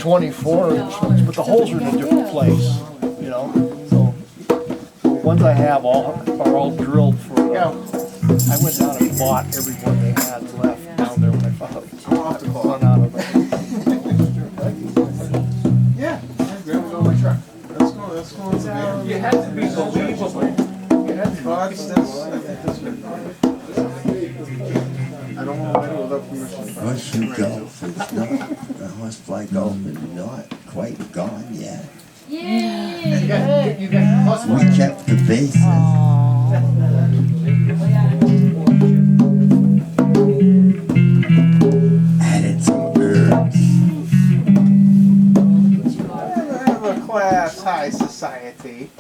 24 inch ones, but the holes are in a different place, you know. So ones I have are all drilled for. I went down and bought every one they had left down there when I found out run out of them. Yeah, I'm grabbing on my truck. Let's go. You had to be believable. You had to be I don't know when it was up from Horseshoe golf is not, horsefly golf is not quite gone yet. Yeah. You got We kept the bases. Added some herbs. a class high society.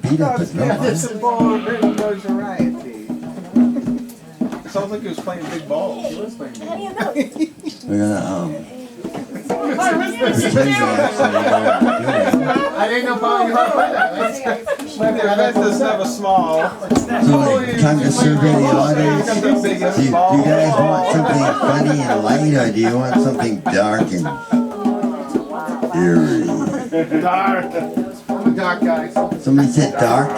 Beat up a There's drum. some ball notoriety. It sounds like he was playing big balls. He was playing big balls. We're gonna I didn't know how you play that. The event have a small. time to survey the audience. Do you guys want something funny and light, or do you want something dark and eerie? Dark. I'm a dark guy. Somebody said dark.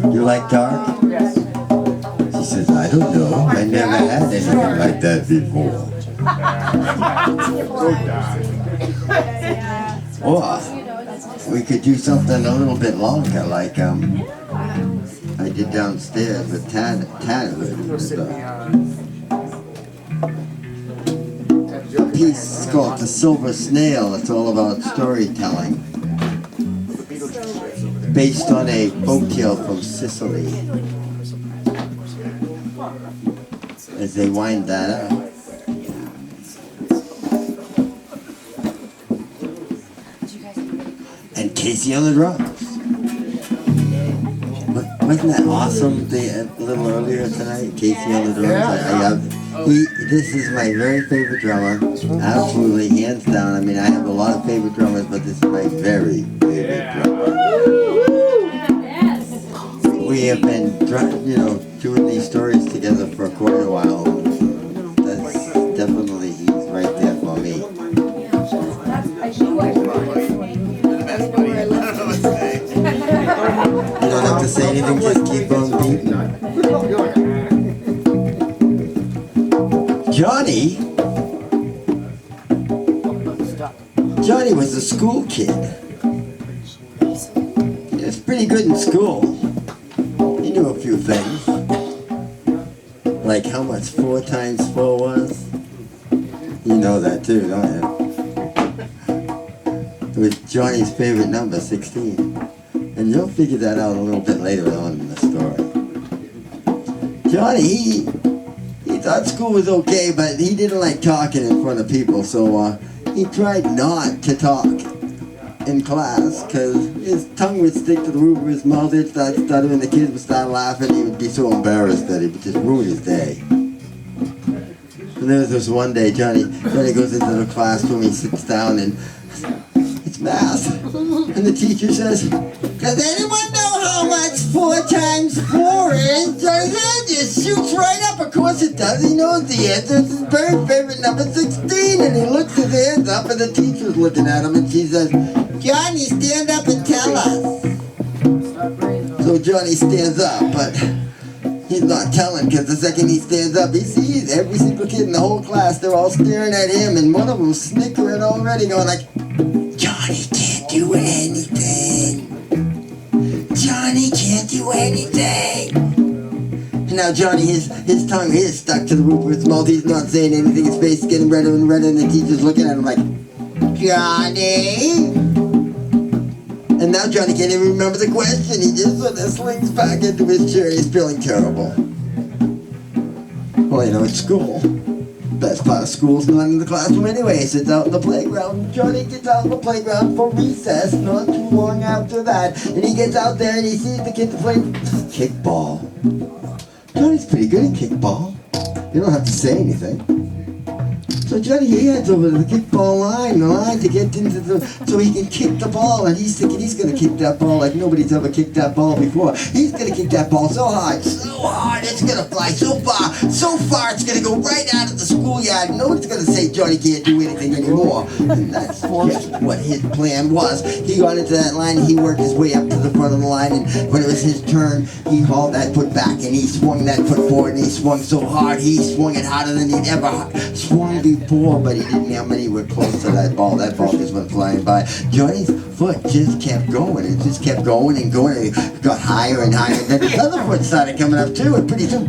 You like dark? Yes. She says, I don't know. I never had anything like that before. Or we could do something a little bit longer, like I did downstairs with Tanhood. A piece called The Silver Snail. It's all about storytelling, based on a folktale from Sicily. As they wind that up. And Casey on the drums. Wasn't that awesome? A little earlier tonight, Casey on the drums. This is my very favorite drummer. Absolutely, hands down. I mean, I have a lot of favorite drummers, but this is my very favorite drummer. We have been, doing these stories together for quite a while. That's definitely, he's right there for me. You don't have to say anything, just keep on beating. Johnny was a school kid. He was pretty good in school. He knew a few things. Like how much 4 times 4 was. You know that too, don't you? It was Johnny's favorite number, 16. And you'll figure that out a little bit later on in the story. Johnny, he thought school was okay, but he didn't like talking in front of people, so he tried not to talk in class, because his tongue would stick to the roof of his mouth, he'd start stuttering, the kids would start laughing, he would be so embarrassed that he would just ruin his day. And there was this one day, Johnny goes into the classroom, he sits down, and it's math. And the teacher says, does anyone know how much 4 times 4 is? Johnny just shoots right up. Of course it does. He knows the answer. It's his very favorite number, 16. And he looks his hands up, and the teacher's looking at him, and she says, Johnny, stand up and tell us. So Johnny stands up, but he's not telling, because the second he stands up, he sees every single kid in the whole class. They're all staring at him, and one of them's snickering already, going like, Johnny can't do anything. Johnny can't do anything. And now Johnny, his tongue is stuck to the roof of his mouth. He's not saying anything. His face is getting redder and redder, and the teacher's looking at him like, Johnny? And now Johnny can't even remember the question. He just sort of slinks back into his chair. He's feeling terrible. Well, it's school. Best part of school's not in the classroom anyway. He sits out in the playground. Johnny gets out in the playground for recess not too long after that. And he gets out there and he sees the kids playing kickball. Johnny's pretty good at kickball. You don't have to say anything. So Johnny, he heads over to the kickball line, to get into so he can kick the ball, and he's thinking he's gonna kick that ball like nobody's ever kicked that ball before. He's gonna kick that ball so hard, it's gonna fly so far it's gonna go right out of the schoolyard. Nobody's gonna say Johnny can't do anything anymore. And that's just what his plan was. He got into that line, he worked his way up to the front of the line, and when it was his turn, he hauled that foot back, and he swung that foot forward, and he swung so hard, he swung it harder than he'd ever swung before, but he didn't know how many were close to that ball. That ball just went flying by. Johnny's foot just kept going. It just kept going and going. And it got higher and higher. And then his other foot started coming up too. And pretty soon,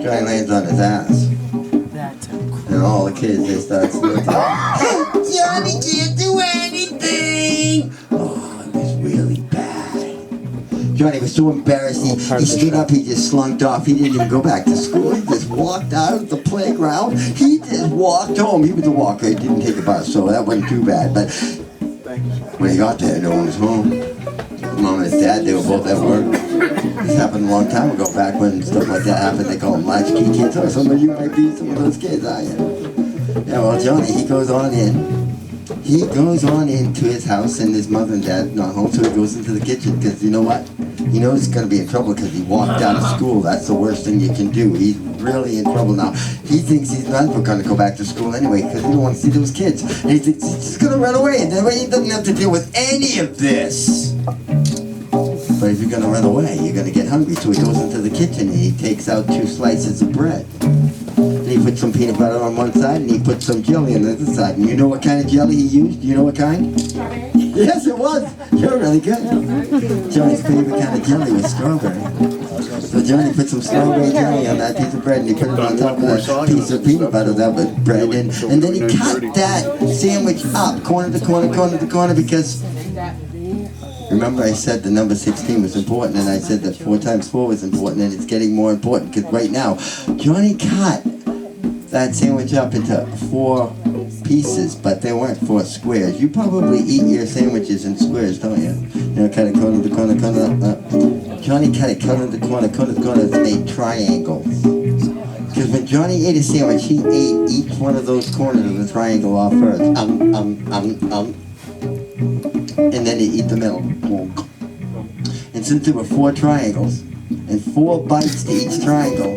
Johnny lands on his ass. And all the kids, they start snorting. Johnny can't do anything. Oh, it was really bad. Johnny was so embarrassed. He stood up. He just slunk off. He didn't even go back to school. He just walked out of the playground. He just walked home. He was a walker. He didn't take a bus, so that wasn't too bad. But when he got there, no one was home. Mom and his dad, they were both at work. This happened a long time ago, back when stuff like that happened. They call them latchkey kids. Or some of you might be some of those kids, I am. Yeah, well, Johnny, he goes on into his house, and his mother and dad not home, so he goes into the kitchen, because you know what? He knows he's going to be in trouble because he walked out of school. That's the worst thing you can do. He's really in trouble now. He thinks he's not going to go back to school anyway because he don't want to see those kids. And he thinks he's just going to run away, and that way he doesn't have to deal with any of this. But if you're going to run away, you're going to get hungry. So he goes into the kitchen, and he takes out 2 slices of bread. And he puts some peanut butter on one side, and he puts some jelly on the other side. And you know what kind of jelly he used? Do you know what kind? Yes, it was. You're really good. Johnny's favorite kind of jelly was strawberry. So Johnny put some strawberry jelly on that piece of bread, and he put it on top of that piece of peanut butter that was bread. And then he cut that sandwich up, corner to corner, corner to corner, because remember I said the number 16 was important, and I said that 4 times 4 was important, and it's getting more important, because right now, Johnny cut that sandwich up into 4 pieces, but they weren't 4 squares. You probably eat your sandwiches in squares, don't you? You know, cut it corner to corner, corner. Johnny cut it corner to corner, corner to corner. It's made triangles. Because when Johnny ate a sandwich, he ate each one of those corners of the triangle off first. And then he'd eat the middle. And since there were 4 triangles, and 4 bites to each triangle,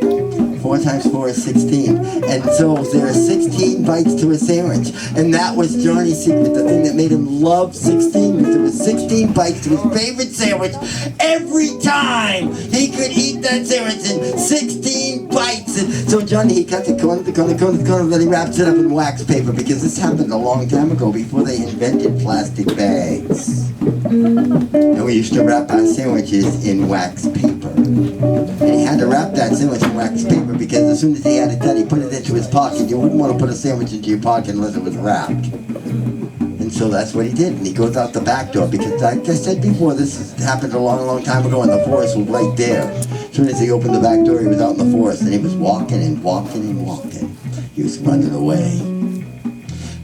4 times 4 is 16. And so there are 16 bites to a sandwich. And that was Johnny's secret. The thing that made him love 16 was there was 16 bites to his favorite sandwich every time he could eat that sandwich in 16 bites. And so Johnny, he cuts it corner to corner, corner to corner, then he wraps it up in wax paper, because this happened a long time ago before they invented plastic bags. And we used to wrap our sandwiches in wax paper. And he had to wrap that sandwich in wax paper, because as soon as he had it done, he put it into his pocket. You wouldn't want to put a sandwich into your pocket unless it was wrapped. And so that's what he did. And he goes out the back door, because like I said before, this happened a long, long time ago, and the forest was right there. As soon as he opened the back door, he was out in the forest, and he was walking and walking and walking. He was running away.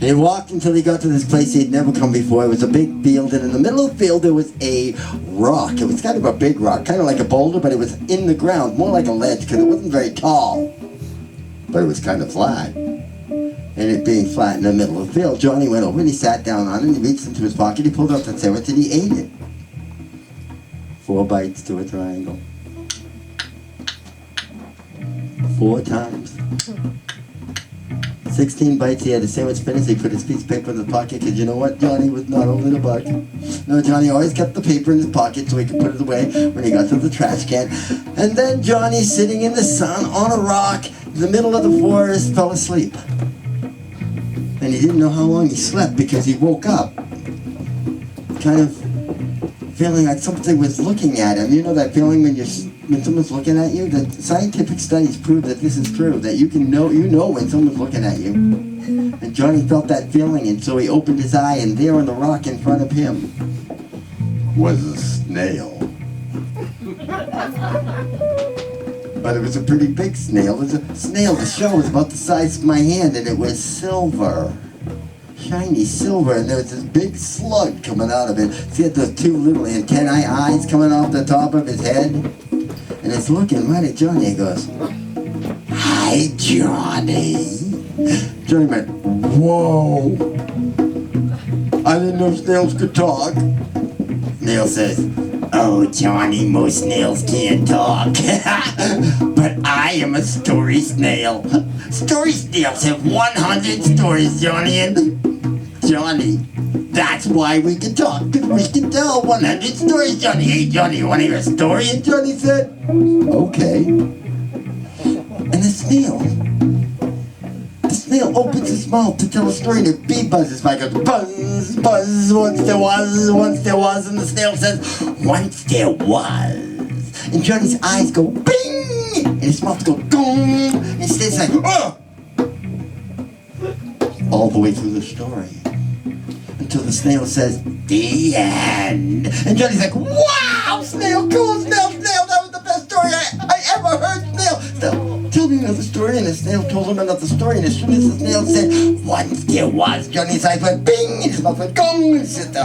And he walked until he got to this place he had never come before. It was a big field, and in the middle of the field there was a rock. It was kind of a big rock, kind of like a boulder, but it was in the ground, more like a ledge, because it wasn't very tall. But it was kind of flat. And it being flat in the middle of the field, Johnny went over and he sat down on it, and he reached into his pocket, he pulled out the sandwich, and he ate it. 4 bites to a triangle. 4 times. 16 bites, he had a sandwich finished, he put his piece of paper in his pocket, because you know what? Johnny was not only the buck. No, Johnny always kept the paper in his pocket so he could put it away when he got to the trash can. And then Johnny, sitting in the sun on a rock in the middle of the forest, fell asleep. And he didn't know how long he slept, because he woke up kind of feeling like something was looking at him. You know that feeling when someone's looking at you? The scientific studies prove that this is true, that you know when someone's looking at you. And Johnny felt that feeling, and so he opened his eye, and there on the rock in front of him was a snail. But it was a pretty big snail. It was a snail. The shell was about the size of my hand, and it was silver. Shiny silver, and there was this big slug coming out of it. See, it had those 2 little antennae eyes coming off the top of his head. And it's looking right at Johnny. He goes, "Hi, Johnny." Johnny went, whoa. I didn't know snails could talk. Snail says, oh, Johnny, most snails can't talk. But I am a story snail. Story snails have 100 stories, Johnny. And Johnny, that's why we can talk. Because we can tell 100 stories, Johnny. Hey, Johnny, you want to hear a story? And Johnny said, okay. And the snail opens his mouth to tell a story, and a bee buzzes by. Goes buzz, buzz. Once there was, and the snail says, once there was. And Johnny's eyes go bing, and his mouth goes gong, and he stays like, oh! All the way through the story, until the snail says, the end. And Johnny's like, wow, snail, cool, snail, that was the best story I ever heard, snail. Tell me another story, and the snail told him another story, and as soon as the snail said, once there was, Johnny's eyes went bing, and his mouth went gong, and he said,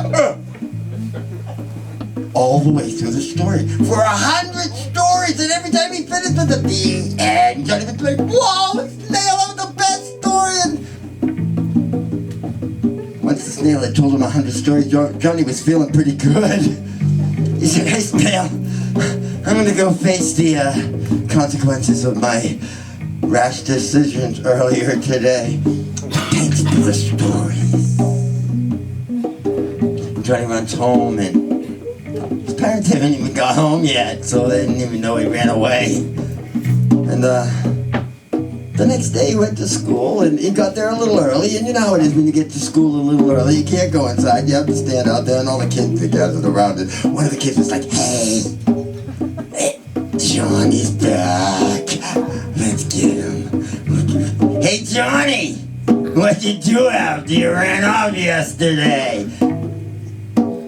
all the way through the story, for 100 stories, and every time he finished with the end, Johnny was like, whoa, snail, that was the best story, and once the snail had told him 100 stories, Johnny was feeling pretty good. He said, hey, snail, I'm gonna go face the consequences of my rash decisions earlier today. Thanks for the stories. Johnny runs home, and his parents haven't even got home yet, so they didn't even know he ran away. And the next day he went to school, and he got there a little early, and you know how it is when you get to school a little early. You can't go inside, you have to stand out there, and all the kids are gathered around it. One of the kids was like, hey, Johnny's back. Let's get him. Hey, Johnny, what'd you do after you ran off yesterday?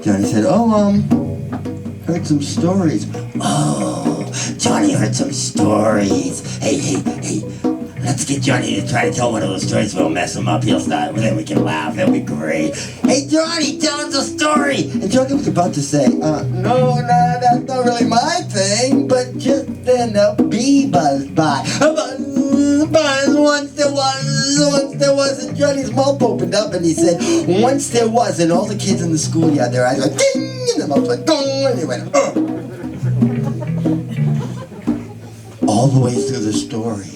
Johnny said, heard some stories. Oh, Johnny heard some stories. Hey, let's get Johnny to try to tell one of those stories. We'll mess him up. He'll start, then we can laugh. That'll be great. Hey, Johnny, tell us a story. And Johnny was about to say, no, that's not really my thing. But just then a bee buzzed by. Buzz, once there was, and Johnny's mouth opened up, and he said, once there was, and all the kids in the schoolyard, their eyes went ding, and their mouth went gong, and they went, all the way through the story.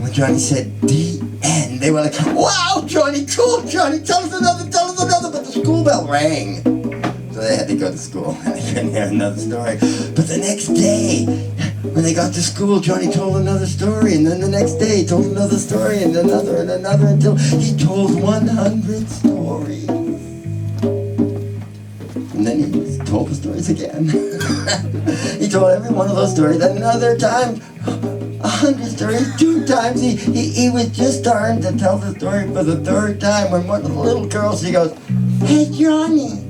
When Johnny said, the end, they were like, wow, Johnny, cool, Johnny, tell us another, but the school bell rang. So they had to go to school, and they couldn't hear another story. But the next day, when they got to school, Johnny told another story, and then the next day he told another story, and another, until he told 100 stories. And then he told the stories again. He told every one of those stories another time. 100 stories, 2 times. He was just starting to tell the story for the 3rd time when one of the little girls, she goes, hey, Johnny,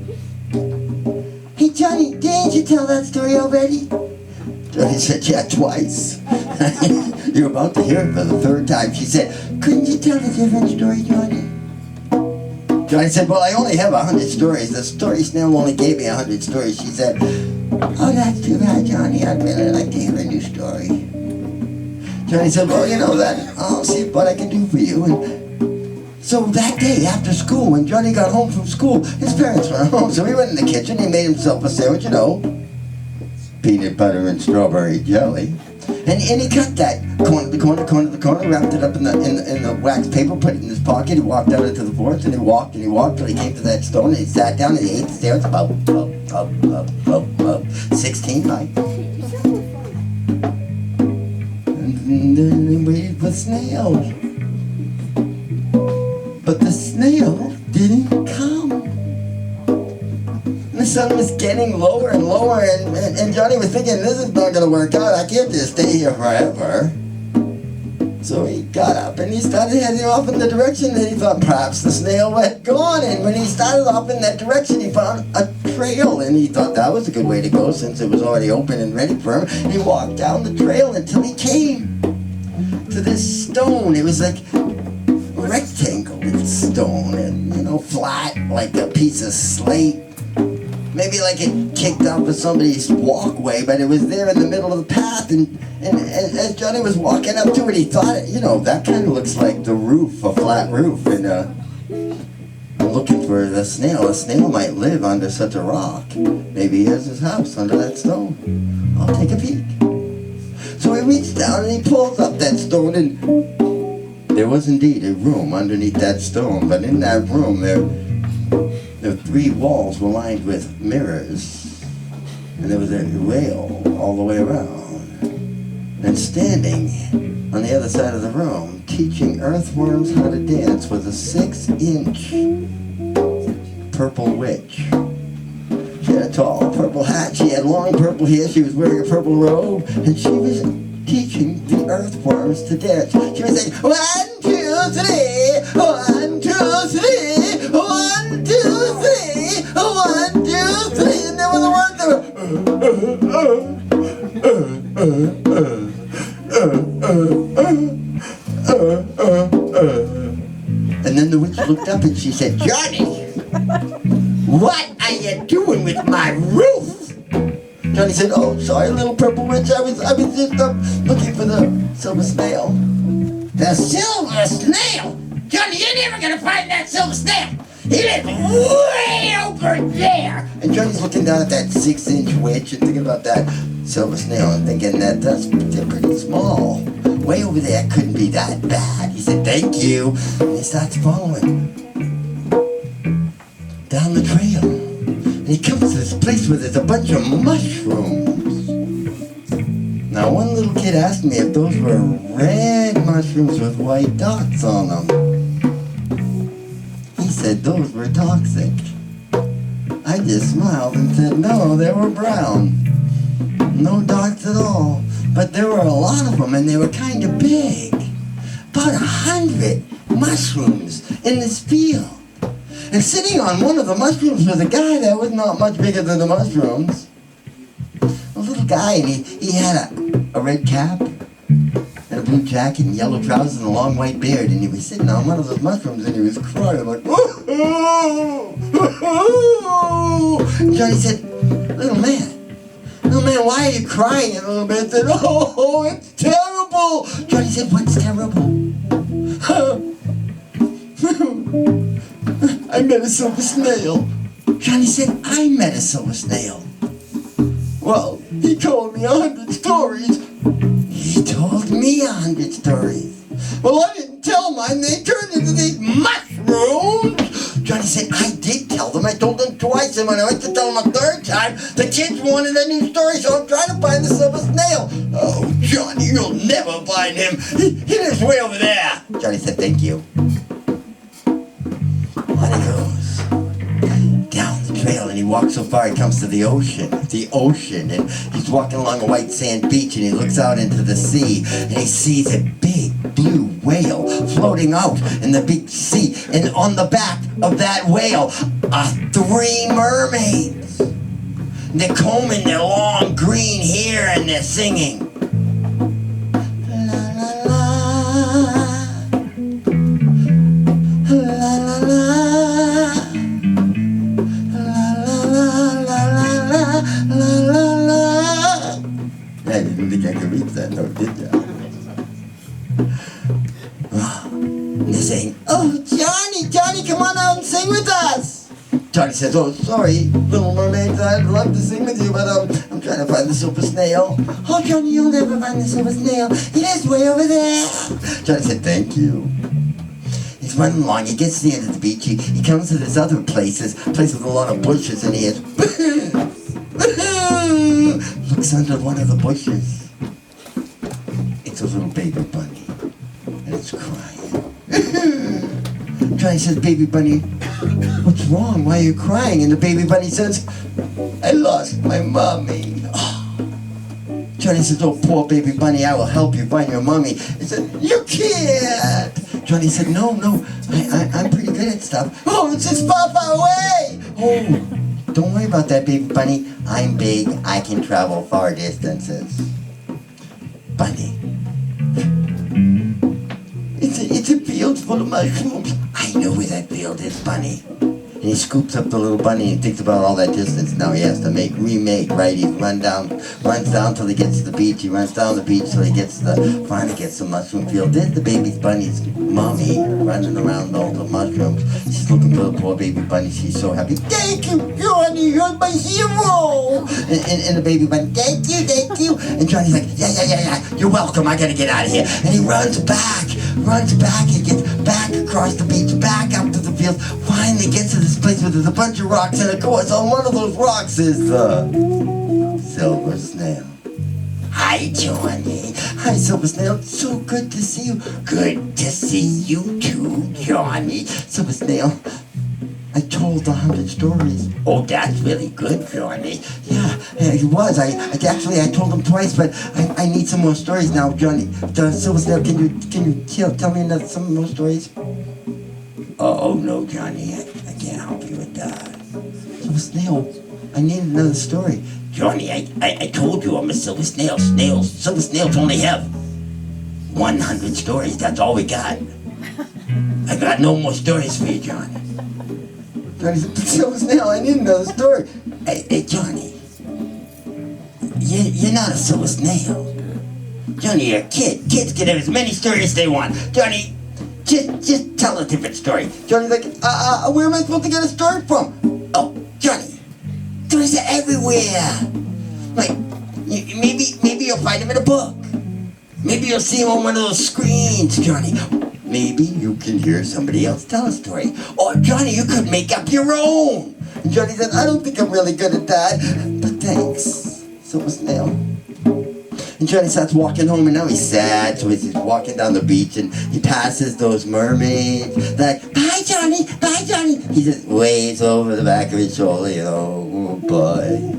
didn't you tell that story already? Johnny said, yeah, twice. You're about to hear it for the 3rd time. She said, couldn't you tell a different story, Johnny? Johnny said, well, I only have 100 stories. The story snail only gave me 100 stories. She said, oh, that's too bad, Johnny. I'd really like to hear a new story. Johnny said, well, you know that. I'll see what I can do for you. And so that day after school, when Johnny got home from school, his parents were home. So he went in the kitchen. He made himself a sandwich, peanut butter and strawberry jelly. And he cut that corner to corner, wrapped it up in the wax paper, put it in his pocket. He walked out into the forest, and he walked till he came to that stone, and he sat down and he ate the stairs about 16 high. And then he waited for snails. But the snail didn't come. The sun was getting lower and lower, and Johnny was thinking, this is not going to work out. I can't just stay here forever. So he got up and he started heading off in the direction that he thought perhaps the snail had gone. And when he started off in that direction, he found a trail, and he thought that was a good way to go since it was already open and ready for him. And he walked down the trail until he came to this stone. It was like a rectangle with stone and, flat like a piece of slate. Maybe like it kicked off of somebody's walkway, but it was there in the middle of the path. And as Johnny was walking up to it, he thought, that kind of looks like the roof, a flat roof. And I'm looking for the snail. A snail might live under such a rock. Maybe he has his house under that stone. I'll take a peek. So he reached down and he pulls up that stone, and there was indeed a room underneath that stone. But in that room, the 3 walls were lined with mirrors, and there was a rail all the way around. And standing on the other side of the room, teaching earthworms how to dance, was a 6-inch purple witch. She had a tall purple hat, she had long purple hair, she was wearing a purple robe, and she was teaching the earthworms to dance. She was saying, 1, 2, 3, 1, 2, 3, 1, 2, 3, 1, 2, 3, and there was a word there. And then the witch looked up and she said, Johnny, what are you doing with my roof? Johnny said, oh, sorry, little purple witch, I was just looking for the silver snail. The silver snail? Johnny, you're never gonna find that silver snail. He lives way over there. And Johnny's looking down at that 6-inch witch and thinking about that silver snail and thinking that they're pretty small. Way over there couldn't be that bad. He said, thank you. And he starts following down the trail. And he comes to this place where there's a bunch of mushrooms. Now, one little kid asked me if those were red mushrooms with white dots on them. He said those were toxic. I just smiled and said, no, they were brown. No dots at all. But there were a lot of them, and they were kind of big. About 100 mushrooms in this field. And sitting on one of the mushrooms was a guy that was not much bigger than the mushrooms. A little guy, and he had a red cap, and a blue jacket, and yellow trousers, and a long white beard, and he was sitting on one of those mushrooms, and he was crying like, and Johnny said, little man, why are you crying? And the little man said, oh, it's terrible. Johnny said, what's terrible? I met a silver snail. Johnny said, I met a silver snail. Well, he told me 100 stories. He told me 100 stories. Well, I didn't tell mine. They turned into these mushrooms. Johnny said, I did tell them. I told them twice, and when I went to tell them a 3rd time, the kids wanted a new story, so I'm trying to find the silver snail. Oh, Johnny, you'll never find him. He lives way over there. Johnny said, thank you. On he goes down the trail, and he walks so far he comes to the ocean, and he's walking along a white sand beach, and he looks out into the sea, and he sees a big blue whale floating out in the big sea, and on the back of that whale are 3 mermaids. They're combing their long green hair, and they're singing. I didn't think I could reach that note, did ya? And they're saying, oh, Johnny, come on out and sing with us. Johnny says, oh, sorry, little mermaids, I'd love to sing with you, but I'm trying to find the silver snail. Oh, Johnny, you'll never find the silver snail. He lives way over there. Johnny said, thank you. He's running along, he gets to the end of the beach, he comes to this other place with a lot of bushes, and he hears, looks under one of the bushes. It's a little baby bunny, and it's crying. Johnny says, baby bunny, what's wrong? Why are you crying? And the baby bunny says, I lost my mommy. Oh. Johnny says, oh, poor baby bunny, I will help you find your mommy. He said, you can't. Johnny said, no, I'm pretty good at stuff. Oh, it's just far, far away. Oh, don't worry about that, baby bunny. I'm big. I can travel far distances. Bunny. It's a field full of mushrooms. I know where that field is, Bunny. and he scoops up the little bunny and thinks about all that distance now he has to remake, right? He runs down till he gets to the beach. He runs down the beach till he finally gets to the mushroom field. There's the baby bunny's mommy running around all the mushrooms. She's looking for the poor baby bunny. She's so happy. Thank you, Johnny, you're my hero. And the baby bunny, thank you. And Johnny's like, yeah, you're welcome. I gotta get out of here. And he runs back. He gets back across the beach, back out to the field. Finally gets to this place where there's a bunch of rocks, and of course on one of those rocks is the silver snail. Hi, Johnny. Hi, Silver Snail. So good to see you. Good to see you too, Johnny. Silver Snail, I told 100 stories. Oh, that's really good, Johnny. Yeah, it was. I told them twice, but I need some more stories now, Johnny. Silver Snail, can you tell me some more stories? Oh no, Johnny, I can't help you with that. Silver Snail, I need another story. Johnny, I told you I'm a silver snail. Silver snails only have 100 stories. That's all we got. I got no more stories for you, Johnny. Johnny said, Silver Snail, I need another story. Hey, Johnny, you're not a silver snail. Johnny, you're a kid. Kids can have as many stories as they want. Johnny, just tell a different story. Johnny's like, where am I supposed to get a story from? Oh, Johnny, stories are everywhere. Like, maybe you'll find them in a book. Maybe you'll see them on one of those screens, Johnny. Maybe you can hear somebody else tell a story. Or, Johnny, you could make up your own. And Johnny said, I don't think I'm really good at that. But thanks, Silver Snail. And Johnny starts walking home, and now he's sad, so he's walking down the beach, and he passes those mermaids. They're like, bye, Johnny, bye, Johnny. He just waves over the back of his shoulder, oh, boy.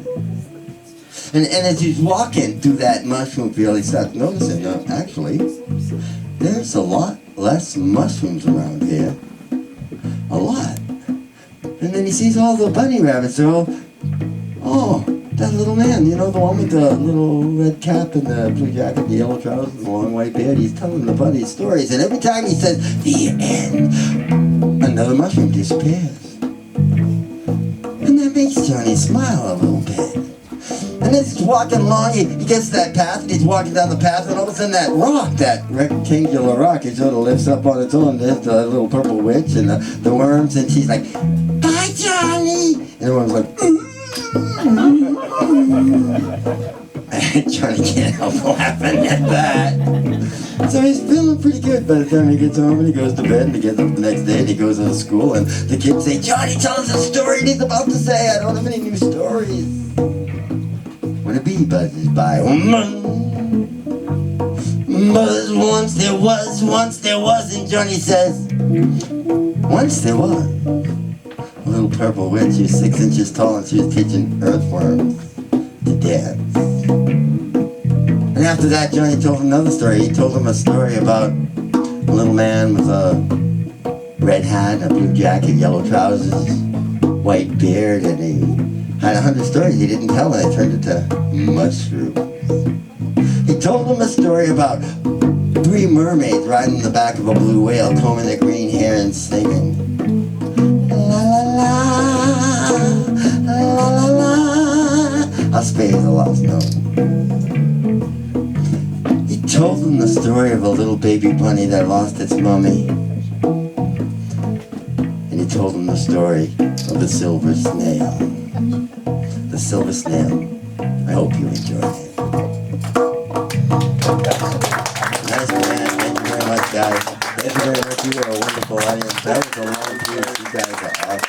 And as he's walking through that mushroom field, he starts noticing, actually, there's a lot less mushrooms around here. A lot. And then he sees all the bunny rabbits. They're all, that little man, the one with the little red cap and the blue jacket, the yellow trousers, and the long white beard. He's telling the bunny stories. And every time he says, the end, another mushroom disappears. And that makes Johnny smile a little bit. And then he's walking along, he gets to that path, and he's walking down the path, and all of a sudden that rock, that rectangular rock, it sort of lifts up on its own. There's the little purple witch and the worms, and she's like, bye, Johnny! And the worm's like, Johnny can't help laughing at that. So he's feeling pretty good by the time he gets home, and he goes to bed, and he gets up the next day, and he goes to school, and the kids say, Johnny, tell us a story, and he's about to say, I don't have any new stories. When a bee buzzes by, buzz, once there was, and Johnny says, once there was a little purple witch who was 6 inches tall, and she was teaching earthworms to dance. And after that, Johnny told him another story. He told him a story about a little man with a red hat, a blue jacket, yellow trousers, white beard, and he had 100 stories he didn't tell, and they turned into mushrooms. He told them a story about 3 mermaids riding on the back of a blue whale, combing their green hair and singing. La la la, la la la. I'll spare you the last note. He told them the story of a little baby bunny that lost its mummy. And he told them the story of the silver snail. The silver snail. I hope you enjoyed it. Nice man. Thank you very much, guys. Thank you very much. You are a wonderful audience. That was a long piece. You guys are awesome.